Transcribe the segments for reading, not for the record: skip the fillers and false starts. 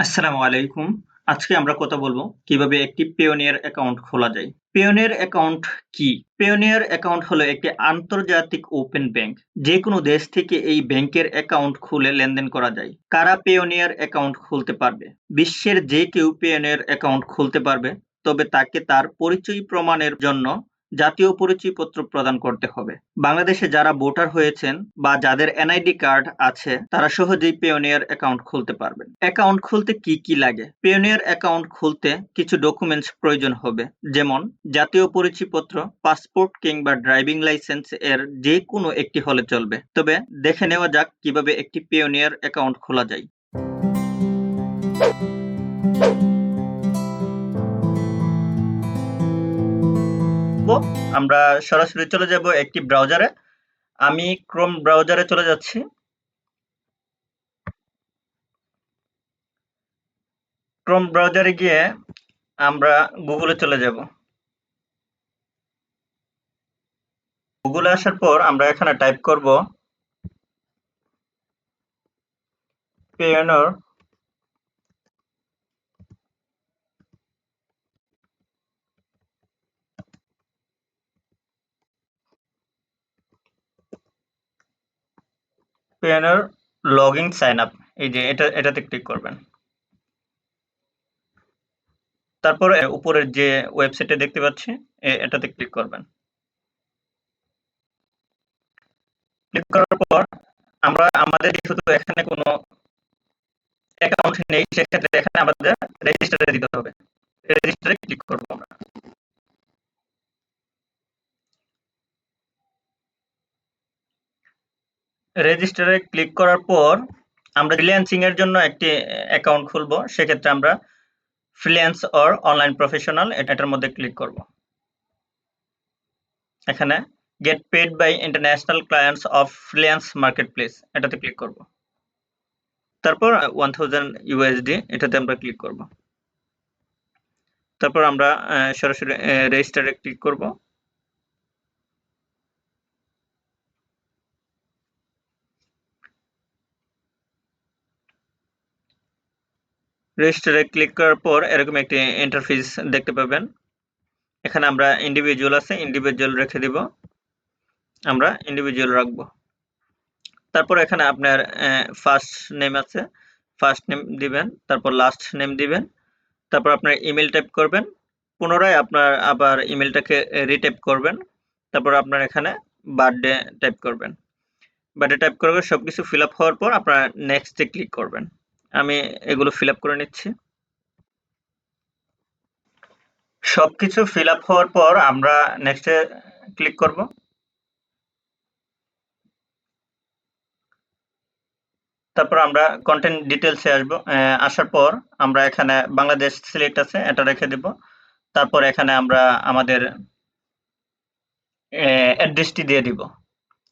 আসসালামু আলাইকুম। আজকে আমরা কথা বলবো কিভাবে একটি পেওনিয়ার অ্যাকাউন্ট খোলা যায়। পেওনিয়ার অ্যাকাউন্ট কি? পেওনিয়ার অ্যাকাউন্ট হলো একটি আন্তর্জাতিক ওপেন ব্যাংক। যেকোনো দেশ থেকে এই ব্যাংকের অ্যাকাউন্ট খুলে লেনদেন করা যায়। কারা পেওনিয়ার অ্যাকাউন্ট খুলতে পারবে? বিশ্বের যে কেউ পেওনিয়ার অ্যাকাউন্ট খুলতে পারবে, তবে তাকে তার পরিচয় প্রমাণের জন্য জাতীয় পরিচয়পত্র প্রদান করতে হবে। বাংলাদেশে যারা ভোটার হয়েছেন বা যাদের এনআইডি কার্ড আছে তারা সহজেই পেওনিয়ার অ্যাকাউন্ট খুলতে পারবেন। অ্যাকাউন্ট খুলতে কি কি লাগে? পেওনিয়ার অ্যাকাউন্ট খুলতে কিছু ডকুমেন্টস প্রয়োজন হবে, যেমন জাতীয় পরিচয়পত্র, পাসপোর্ট কিংবা ড্রাইভিং লাইসেন্স এর যে কোনো একটি হলে চলবে। তবে দেখে নেওয়া যাক কিভাবে একটি পেওনিয়ার অ্যাকাউন্ট খোলা যায়। আমরা সরাসরি চলে যাব একটি ব্রাউজারে। আমি ক্রোম ব্রাউজারে চলে যাচ্ছি। ক্রোম ব্রাউজারে গিয়ে আমরা গুগলে চলে যাব। গুগলে আসার পর আমরা এখানে টাইপ করব Payoneer Payoneer login sign up. এই যে এটাতে ক্লিক করবেন। তারপরে উপরের যে ওয়েবসাইটে দেখতে পাচ্ছি এটাতে ক্লিক করবেন। ক্লিক করার পর আমরা আমাদের যেহেতু এখানে কোনো অ্যাকাউন্ট নেই, সেক্ষেত্রে এখানে আমাদের রেজিস্টারে দিতে হবে। রেজিস্টারে ক্লিক করব আমরা। রেজিস্টারে ক্লিক করার পর আমরা ফ্রিল্যান্সিং এর জন্য একটি অ্যাকাউন্ট খুলব। সেক্ষেত্রে আমরা ফ্রিল্যান্স অর অনলাইন প্রফেশনাল এটার মধ্যে ক্লিক করব। এখানে get paid by international clients of freelance marketplace এটাতে ক্লিক করব। তারপর 1000 ইউএসডি এটাতে আমরা ক্লিক করব। তারপর আমরা সরাসরি রেজিস্টারে ক্লিক করব। রেজিস্টারে ক্লিক করার পর এরকম একটি ইন্টারফেস দেখতে পাবেন। এখানে আমরা ইন্ডিভিজুয়াল আছে, ইন্ডিভিজুয়াল রেখে দিব। আমরা ইন্ডিভিজুয়াল রাখবো। তারপর এখানে আপনার ফার্স্ট নেম আছে, ফার্স্ট নেম দিবেন, তারপর লাস্ট নেম দিবেন, তারপর আপনার ইমেল টাইপ করবেন, পুনরায় আপনার আবার ইমেলটাকে রিটাইপ করবেন, তারপর আপনার এখানে বার্থডে টাইপ করবেন। বার্থডে টাইপ করে সবকিছু ফিল আপ হওয়ার পর আপনারা নেক্সটে ক্লিক করবেন। আমি এগুলো ফিল আপ করে নিচ্ছি। সবকিছু ফিল আপ হওয়ার পর আমরা নেক্সটে ক্লিক করব। তারপর আমরা কন্টেন্ট ডিটেলসে আসবো। আসার পর আমরা এখানে বাংলাদেশ সিলেক্ট আছে, এটা রেখে দেব। তারপর এখানে আমরা আমাদের অ্যাড্রেসটি দিয়ে দিব।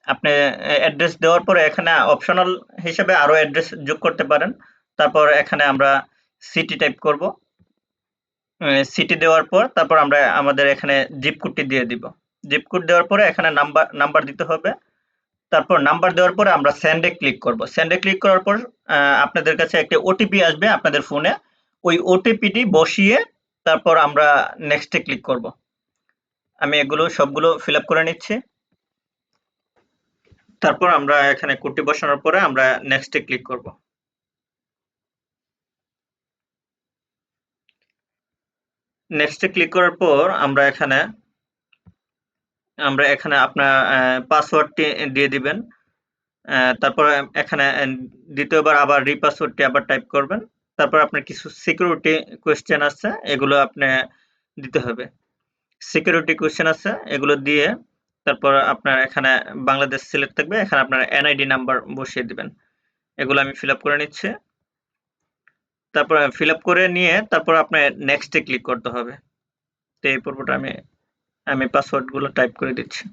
আপনি অ্যাড্রেস দেওয়ার পরে এখানে অপশনাল হিসেবে আরো অ্যাড্রেস যোগ করতে পারেন। তারপর এখানে আমরা সিটি টাইপ করব। সিটি দেওয়ার পর তারপর আমরা আমাদের এখানে জিপ কোডটি দিয়ে দিব। জিপ কোড দেওয়ার পরে এখানে নাম্বার দিতে হবে। তারপর নাম্বার দেওয়ার পরে আমরা সেন্ডে ক্লিক করব। সেন্ডে ক্লিক করার পর আপনাদের কাছে একটা ওটিপি আসবে আপনাদের ফোনে। ওই ওটিপিটি বসিয়ে তারপর আমরা নেক্সটে ক্লিক করব। আমি এগুলো সবগুলো ফিল আপ করে নিচ্ছি। তারপর আমরা এখানে কোডটি বসানোর পরে আমরা নেক্সটে ক্লিক করব। নেক্সটে ক্লিক করার পর আমরা এখানে আপনার পাসওয়ার্ডটি দিয়ে দিবেন। তারপরে এখানে দ্বিতীয়বার আবার রিপাসওয়ার্ডটি আবার টাইপ করবেন। তারপর আপনার কিছু সিকিউরিটি কোয়েশ্চেন আছে, এগুলো আপনি দিতে হবে। সিকিউরিটি কোয়েশ্চেন আছে, এগুলো দিয়ে তারপর আপনার এখানে বাংলাদেশ সিলেক্ট থাকবে, এখানে আপনার এনআইডি নাম্বার বসিয়ে দিবেন। এগুলো আমি ফিল আপ করে নিচ্ছি। তারপর ফিল আপ করে নিয়ে তারপর আপনার নেক্সটে ক্লিক করতে হবে। তো এই পর্বটা আমি পাসওয়ার্ডগুলো টাইপ করে দিচ্ছি।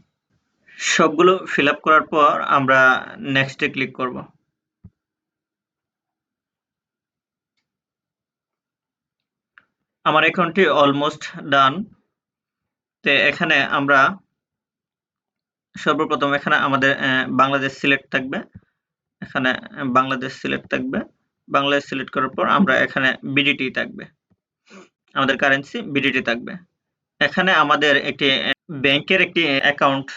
সবগুলো ফিল আপ করার পর আমরা নেক্সটে ক্লিক করব। আমার অ্যাকাউন্টটি অলমোস্ট ডান। তো এখানে আমরা সর্বপ্রথম এখানে আমাদের বাংলাদেশ সিলেক্ট থাকবে। এখানে বাংলাদেশ সিলেক্ট থাকবে। বাংলাদেশ সিলেক্ট করার পর আমরা এখানে বিডিটি থাকবে, আমাদের কারেন্সি বিডিটি থাকবে। এখানে আমাদের একটি ব্যাংকের একটি অ্যাকাউন্ট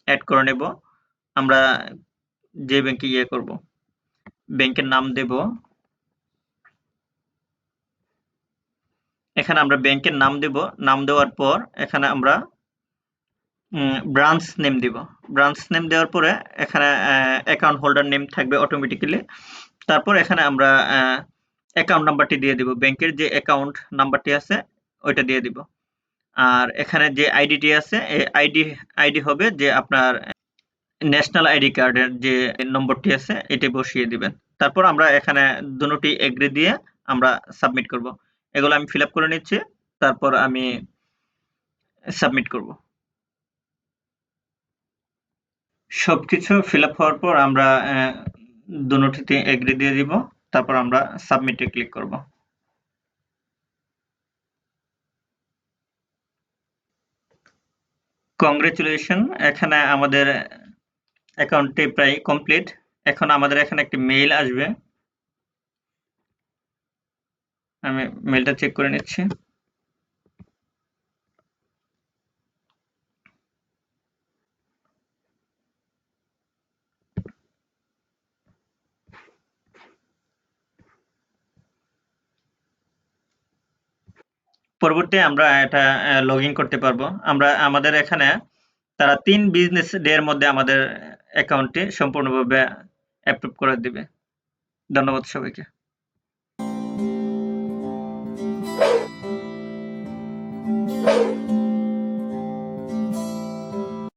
অ্যাড করে নেব। আমরা যে ব্যাংকে করব, ব্যাংকের নাম দেব। এখানে আমরা ব্যাংকের নাম দেব। নাম দেওয়ার পর এখানে আমরা ব্রাঞ্চ নেম দিব। ব্রাঞ্চ নেম দেওয়ার পরে এখানে অ্যাকাউন্ট হোল্ডার নেম থাকবে অটোমেটিক্যালি। তারপর এখানে আমরা অ্যাকাউন্ট নাম্বারটি দিয়ে দিব। ব্যাংকের যে অ্যাকাউন্ট নাম্বারটি আছে ওইটা দিয়ে দিব। আর এখানে যে আইডিটি আছে এই আইডি হবে যে আপনার ন্যাশনাল আইডি কার্ডের যে নম্বরটি আছে এটি বসিয়ে দিবেন। তারপর আমরা এখানে দুটোটি এগ্রি দিয়ে আমরা সাবমিট করব। এগুলো আমি ফিল আপ করে নিচ্ছি, তারপর আমি সাবমিট করব। সবকিছু ফিল আপ হওয়ার পর আমরা দুটোটিতে এগ্রি দিয়ে দিব, তারপর আমরা সাবমিটে ক্লিক করব। কংগ্রেচুলেশন, এখানে আমাদের অ্যাকাউন্টটি প্রায় কমপ্লিট। এখন আমাদের এখানে একটি মেইল আসবে, আমি মেইলটা চেক করে নিচ্ছি। পরবর্তী আমরা এটা লগইন করতে পারবো। আমরা আমাদের এখানে তারা 3 বিজনেস ডে এর মধ্যে আমাদের অ্যাকাউন্টটি সম্পূর্ণভাবে অ্যাপ্রুভ করে দিবে। ধন্যবাদ সবাইকে।